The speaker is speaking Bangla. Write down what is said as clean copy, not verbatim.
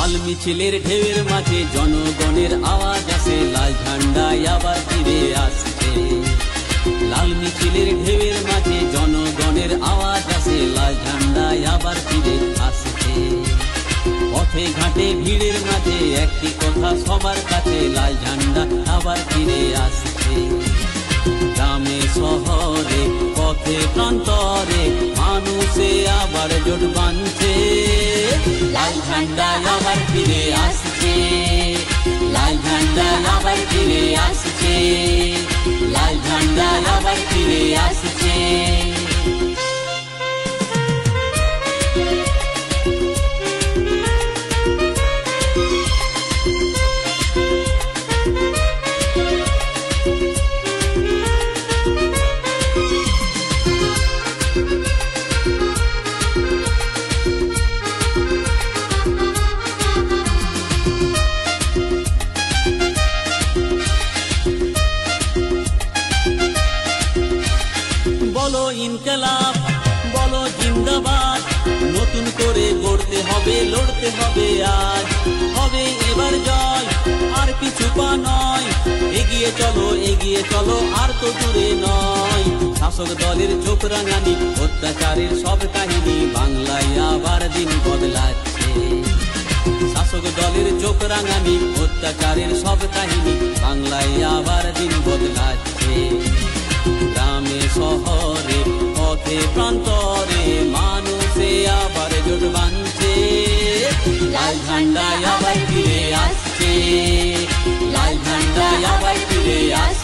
লাল মিছিলের ঢেউয়ের মাঝে জনগণের আওয়াজ আসে, লাল ঝান্ডায় আবার ফিরে আসছে। লাল মিছিলের ঢেউয়ের মাঝে জনগণের আওয়াজ আসে, লাল ঝান্ডায় আবার ফিরে আসছে। পথে ঘাটে ভিড়ের মাঝে একটি কথা সবার কাছে, লাল ঝান্ডা আবার ফিরে আসছে। গ্রামে শহরে পথে প্রান্তরে মানুষে আবার জোট বাঁধছে, লাল ঝান্ডা আবার ফিরে আসছে। লাল ঝান্ডা আবার ফিরে আসছে, লাল ঝান্ডা আবার ফিরে আসছে। বলো ইনকলাব, বলো জিন্দাবাদ, নতুন করে গড়তে হবে, লড়তে হবে আজ। হবে এবার জয়, আর কিছু পা নয়, এগিয়ে চলো আর তো দূরে নয়। শাসক দলের চোখ রাঙানি, অত্যাচারের সব কাহিনী, বাংলায় আবার দিন বদলাচ্ছে। শাসক দলের চোখ রাঙানি, অত্যাচারের সব কাহিনী, বাংলায় আবার দিন বদলাচ্ছে। গ্রামে শহরে পথে প্রান্তরে মানুষে আবার জোট বাঁধছে, লাল ঝান্ডা আবার ফিরে আসছে। লাল ঝান্ডা আবার ফিরে আসছে।